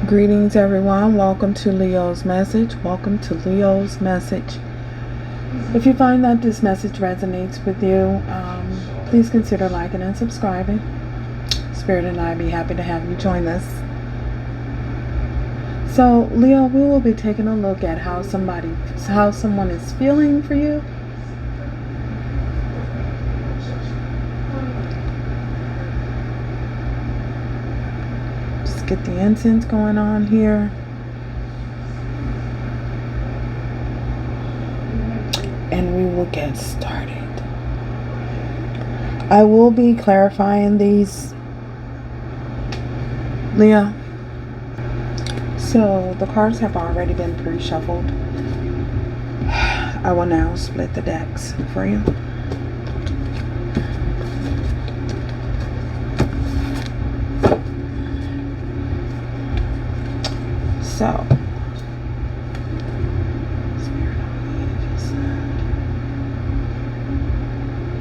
Greetings, everyone. Welcome to Leo's message. Welcome to Leo's message. If you find that this message resonates with you, please consider liking and subscribing. Spirit and I be happy to have you join us. So, Leo, we will be taking a look at how someone is feeling for you. Get the incense going on here. And we will get started. I will be clarifying these, Leo. So the cards have already been pre-shuffled. I will now split the decks for you. So, Spirit, just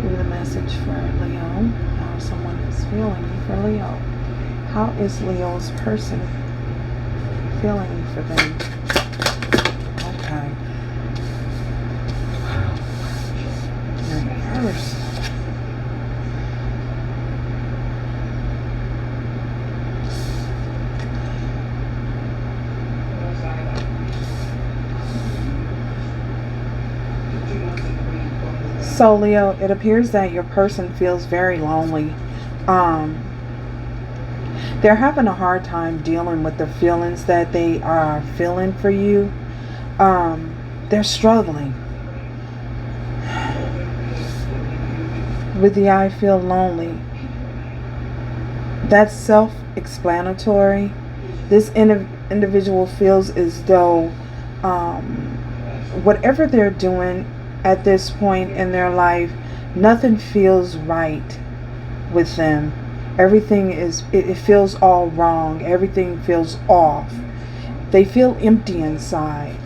give the message for Leo, how someone is feeling for Leo. How is Leo's person feeling for them? Okay. Reverse. So Leo, it appears that your person feels very lonely. They're having a hard time dealing with the feelings that they are feeling for you. They're struggling. With the I feel lonely. That's self-explanatory. This individual feels as though whatever they're doing at this point in their life, nothing feels right with them. Everything it feels all wrong. Everything feels off. They feel empty inside.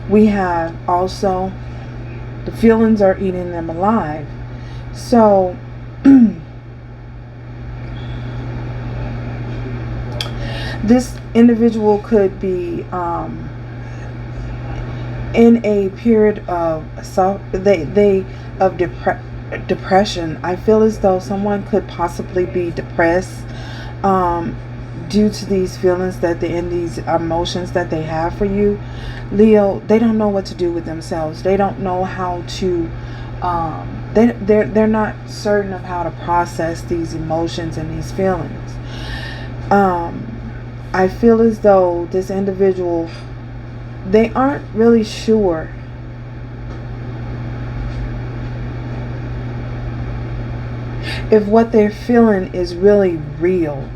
We have also the feelings are eating them alive. So this individual could be in a period of depression. I feel as though someone could possibly be depressed due to these feelings and these emotions that they have for you. Leo, they don't know what to do with themselves. They don't know how to they're not certain of how to process these emotions and these feelings. I feel as though this individual, they aren't really sure if what they're feeling is really real.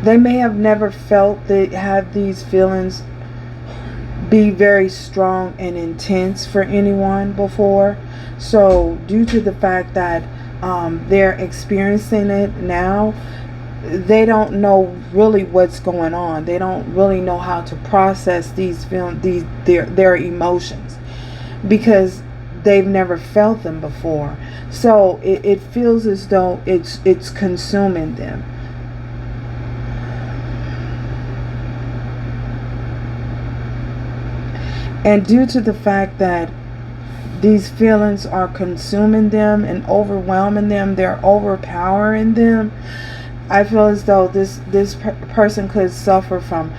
They may have never felt they have these feelings be very strong and intense for anyone before. So due to the fact that they're experiencing it now, they don't know really what's going on. They don't really know how to process their emotions, because they've never felt them before. So it feels as though it's consuming them. And due to the fact that these feelings are consuming them and overwhelming them, they're overpowering them, I feel as though this person could suffer from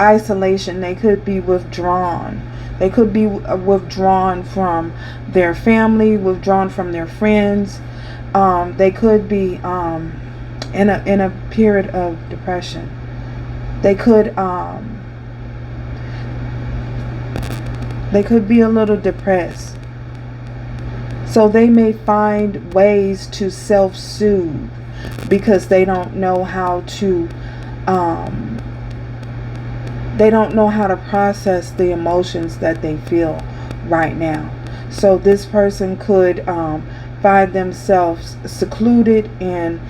isolation. They could be withdrawn. They could be withdrawn from their family, withdrawn from their friends. They could be in a period of depression. They could be a little depressed. So they may find ways to self-soothe because they don't know how to process the emotions that they feel right now. So this person could find themselves secluded and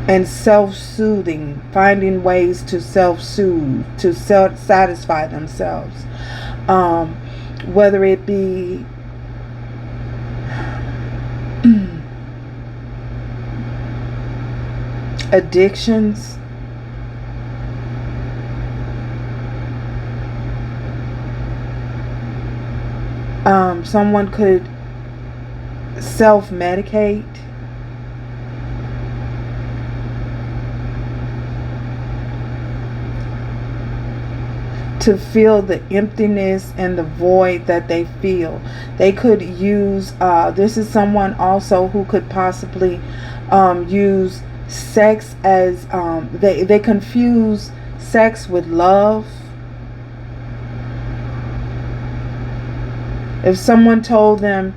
and self-soothing, finding ways to self-soothe, to self-satisfy themselves. Whether it be addictions, someone could self-medicate, to feel the emptiness and the void that they feel. They could use, this is someone also who could possibly use sex as, they confuse sex with love. If someone told them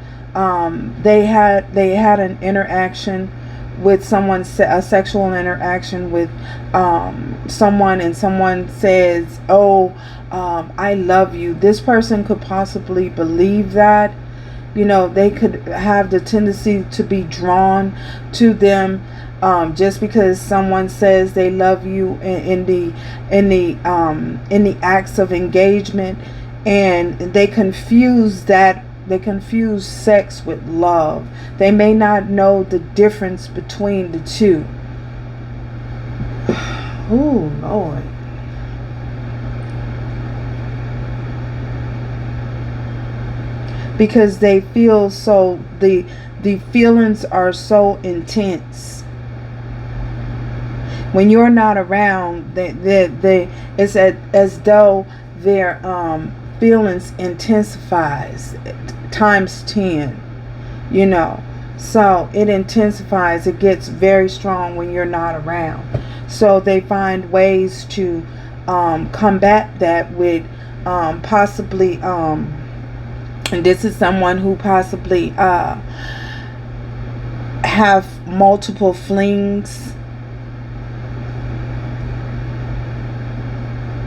they had an interaction with someone, a sexual interaction with someone, and someone says, oh, I love you, this person could possibly believe that. You know, they could have the tendency to be drawn to them just because someone says they love you in the acts of engagement, and they confuse that. They confuse sex with love. They may not know the difference between the two. Oh, Lord. Because they feel so, the feelings are so intense. When you're not around, it's as though their feelings intensifies times 10, you know. So it intensifies, it gets very strong when you're not around. So they find ways to combat that with possibly, and this is someone who possibly have multiple flings,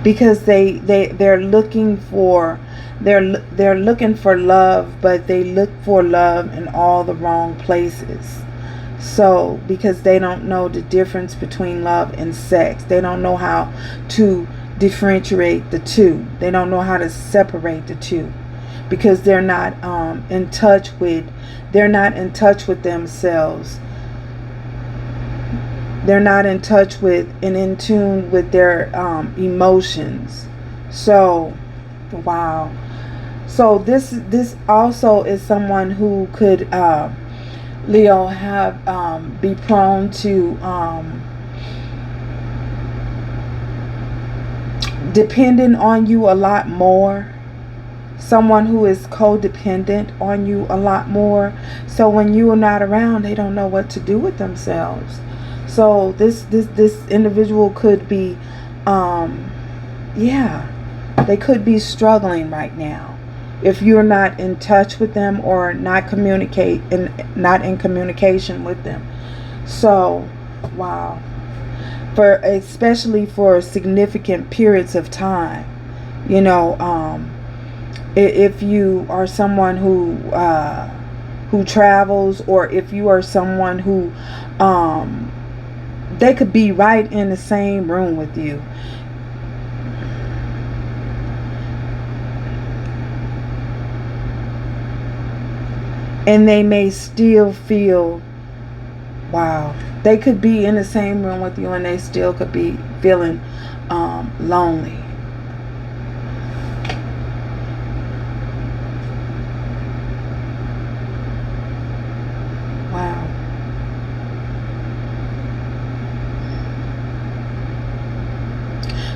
because they're looking for love, but they look for love in all the wrong places. So because they don't know the difference between love and sex, they don't know how to differentiate the two. They don't know how to separate the two, because they're not in touch with themselves. They're not in touch with and in tune with their emotions. So, wow. So this also is someone who could, Leo, have be prone to depending on you a lot more. Someone who is codependent on you a lot more. So when you are not around, they don't know what to do with themselves. So this individual could be, they could be struggling right now if you're not in touch with them or not in communication with them. So, wow. Especially for significant periods of time, you know, if you are someone who travels, or if you are someone who they could be right in the same room with you. And they may still feel, wow, they could be in the same room with you and they still could be feeling lonely. Wow.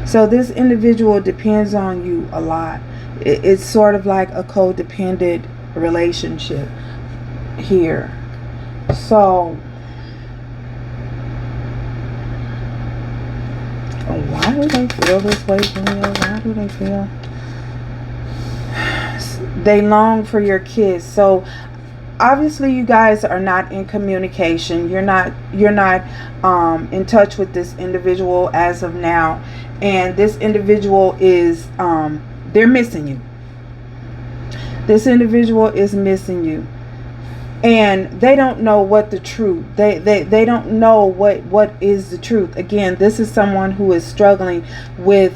So this individual depends on you a lot. It's sort of like a codependent relationship here. So why do they feel this way, Leo? Why do they feel? They long for your kiss. So obviously you guys are not in communication. You're not in touch with this individual as of now. And this individual is they're missing you. This individual is missing you. and they don't know what the truth, they don't know what is the truth. Again, this is someone who is struggling with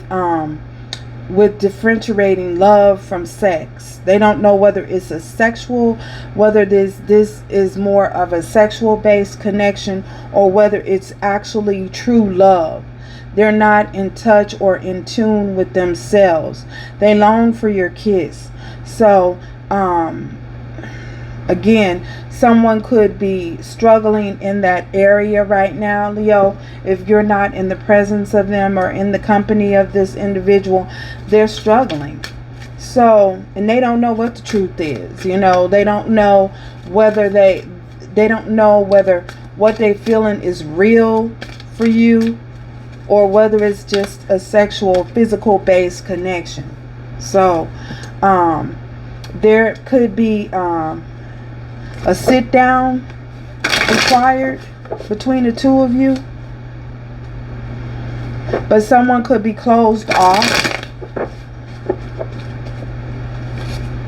differentiating love from sex. They don't know whether it's a sexual, whether this is more of a sexual based connection, or whether it's actually true love. They're not in touch or in tune with themselves. They long for your kiss. So again, someone could be struggling in that area right now, Leo. If you're not in the presence of them or in the company of this individual, they're struggling. So, and they don't know what the truth is. You know, they don't know whether they don't know whether what they feeling is real for you, or whether it's just a sexual, physical based connection. So there could be a sit down required between the two of you, but someone could be closed off.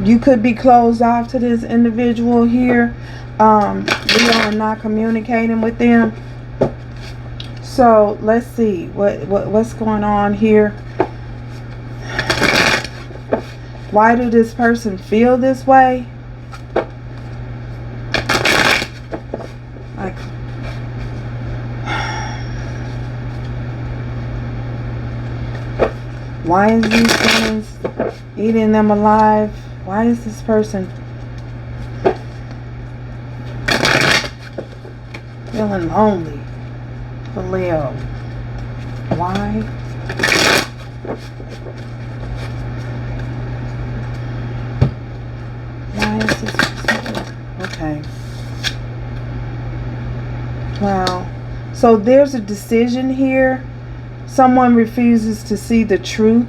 You could be closed off to this individual here, Leo, and not communicating with them. So let's see what's going on here. Why do this person feel this way? Like, why is these feelings eating them alive? Why is this person feeling lonely for Leo? Why? Why is this person? Okay. Wow. So there's a decision here. Someone refuses to see the truth.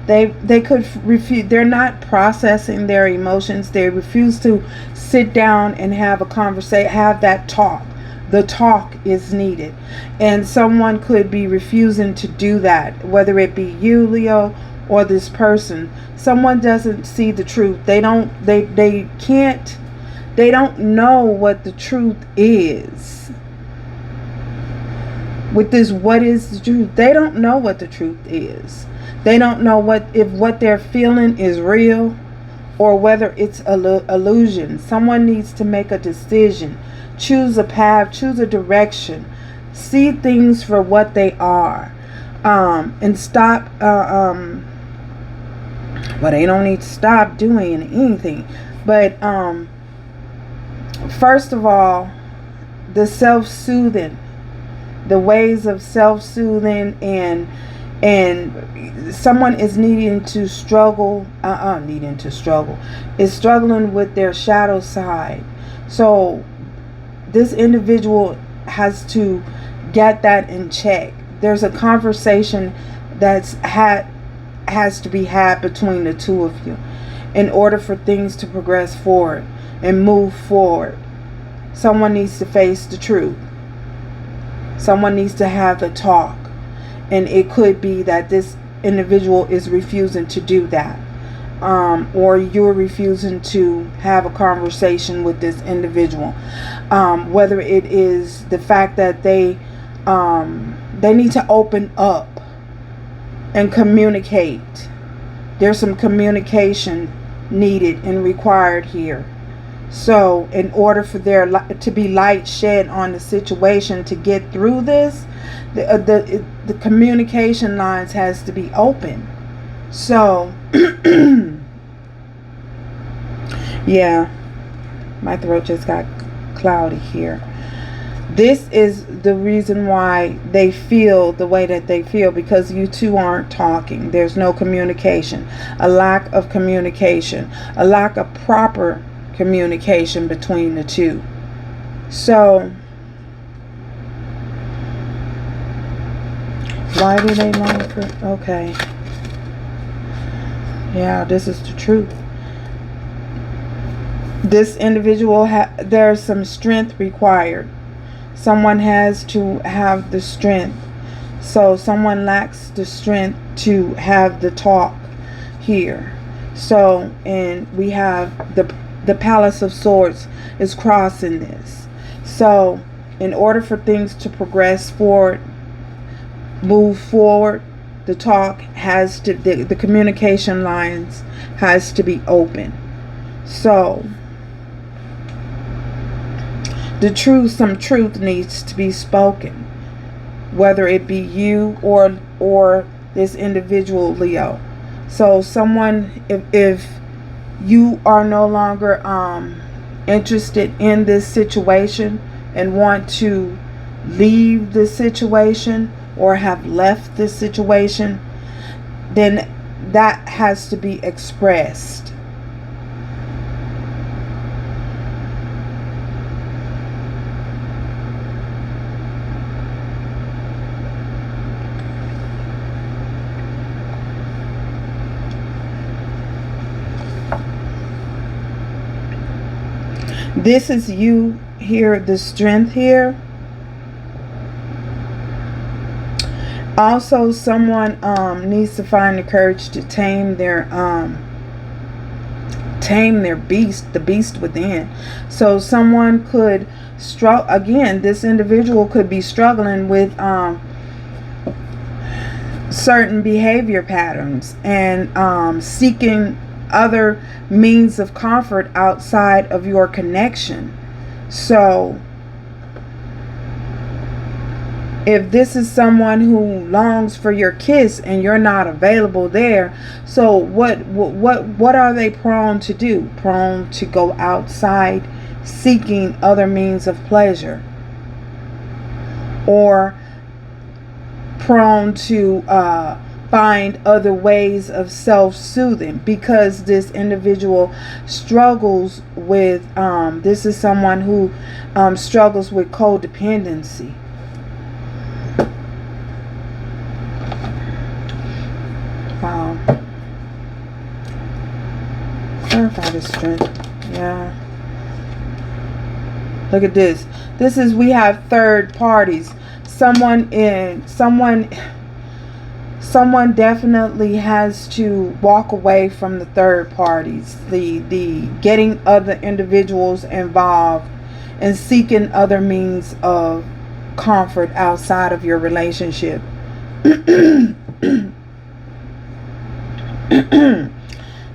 They could refuse. They're not processing their emotions. They refuse to sit down and have a conversation, have that talk. The talk is needed, and someone could be refusing to do that, whether it be you, Leo, or this person. Someone doesn't see the truth. They don't know what the truth is. With this, what is the truth? They don't know what the truth is. They don't know if what they're feeling is real, or whether it's illusion. Someone needs to make a decision. Choose a path, choose a direction. See things for what they are. And stop, well, they don't need to stop doing anything. But first of all, the self-soothing, the ways of self-soothing, and someone is is struggling with their shadow side. So this individual has to get that in check. There's a conversation has to be had between the two of you in order for things to progress forward and move forward. Someone needs to face the truth. Someone needs to have the talk. And it could be that this individual is refusing to do that. Or you're refusing to have a conversation with this individual. Whether it is the fact that they need to open up and communicate. There's some communication needed and required here. So in order for there to be light shed on the situation to get through this, the communication lines has to be open. So yeah, my throat just got cloudy here. This is the reason why they feel the way that they feel, because you two aren't talking. There's no communication, a lack of communication, a lack of proper communication between the two. So why do they long for? Okay, yeah, this is the truth. This individual there's some strength required. Someone has to have the strength. So someone lacks the strength to have the talk here. So, and we have The Palace of Swords is crossing this. So in order for things to progress forward, move forward, the talk has to, the communication lines has to be open. So some truth needs to be spoken, whether it be you or this individual, Leo. So someone, if you are no longer interested in this situation and want to leave this situation or have left this situation, then that has to be expressed. This is you here, the strength here. Also, someone needs to find the courage to tame their beast, the beast within. So someone could struggle, again, this individual could be struggling with certain behavior patterns and seeking other means of comfort outside of your connection. So if this is someone who longs for your kiss and you're not available there, so what are they prone to do? Prone to go outside seeking other means of pleasure, or prone to find other ways of self-soothing, because this individual struggles with this is someone who struggles with codependency. Clarify the strength. Yeah. Look at this. This is, we have third parties. Someone definitely has to walk away from the third parties, the getting other individuals involved and seeking other means of comfort outside of your relationship.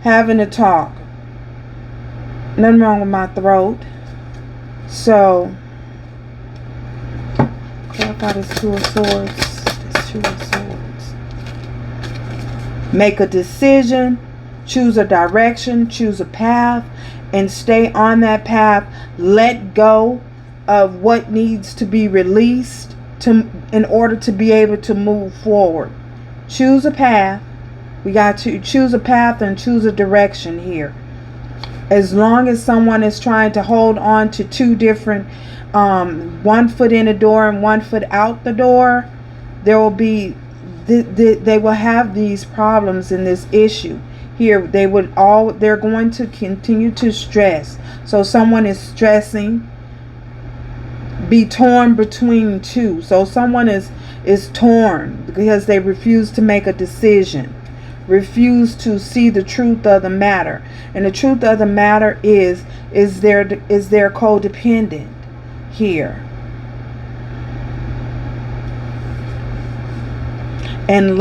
Having a talk. Nothing wrong with my throat. So clarify this Two of Swords. This Two of Swords. Make a decision, choose a direction, choose a path, and stay on that path. Let go of what needs to be released in order to be able to move forward. Choose a path. We got to choose a path and choose a direction here. As long as someone is trying to hold on to two different, 1 foot in the door and 1 foot out the door, there will be, they will have these problems in this issue here. They're going to continue to stress. So someone is stressing, be torn between two. So someone is torn because they refuse to make a decision, refuse to see the truth of the matter. And the truth of the matter is they're codependent here. And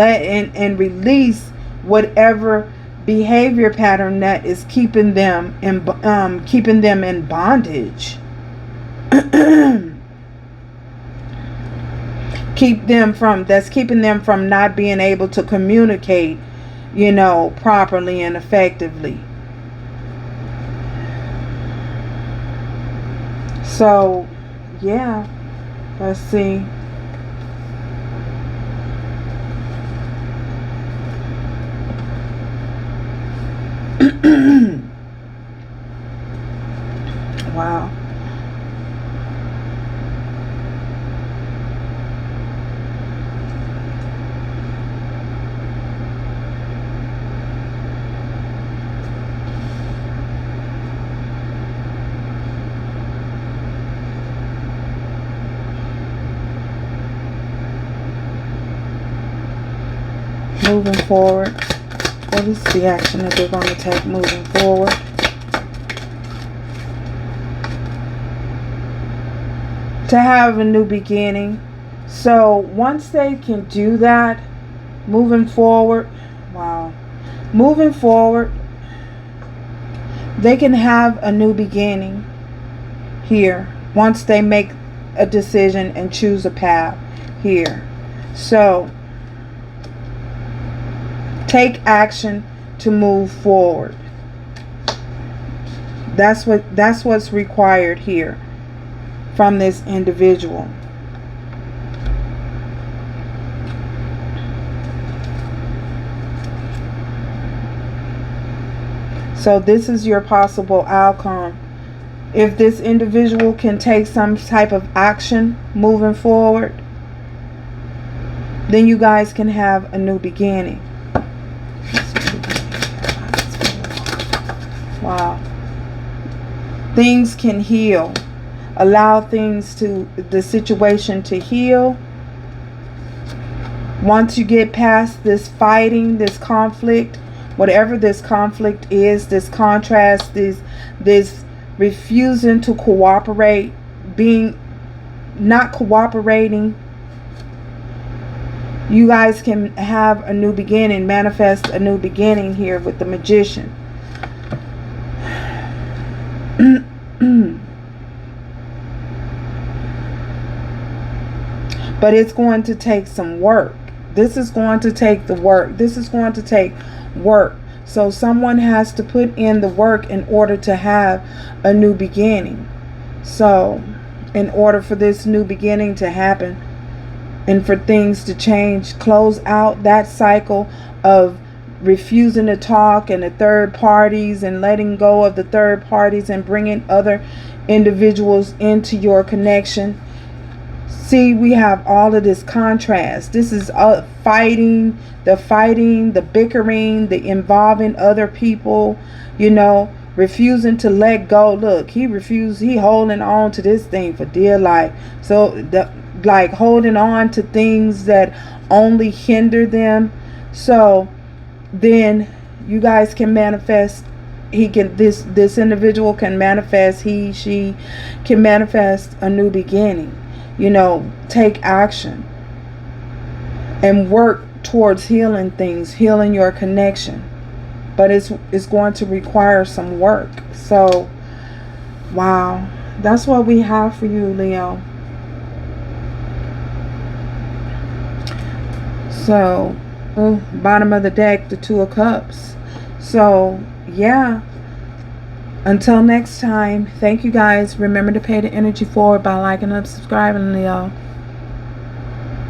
release whatever behavior pattern that is keeping them in bondage. keeping them from not being able to communicate, properly and effectively. So, yeah, let's see. Wow. Moving forward. What is the action that they're going to take moving forward? to have a new beginning. So once they can do that, moving forward, wow, moving forward, they can have a new beginning here once they make a decision and choose a path here. So take action to move forward. That's what's required here from this individual. So this is your possible outcome. If this individual can take some type of action moving forward, then you guys can have a new beginning. Wow. Things can heal. Allow the situation to heal. Once you get past this fighting, this conflict, whatever this conflict is, this contrast, this refusing to cooperate, not cooperating, you guys can have a new beginning, manifest a new beginning here with the Magician. But it's going to take some work. This is going to take the work. This is going to take work. So someone has to put in the work in order to have a new beginning. So in order for this new beginning to happen and for things to change, close out that cycle of refusing to talk and the third parties and letting go of the third parties and bringing other individuals into your connection. See, we have all of this contrast. This is fighting, the bickering, the involving other people, refusing to let go. Look, he holding on to this thing for dear life. So like holding on to things that only hinder them. So then you guys can manifest. This individual can manifest, she can manifest a new beginning. Take action and work towards healing things, healing your connection. But it's going to require some work. So, wow, that's what we have for you, Leo. So, bottom of the deck, the Two of Cups. So, yeah. Until next time, thank you guys. Remember to pay the energy forward by liking and subscribing, Leo.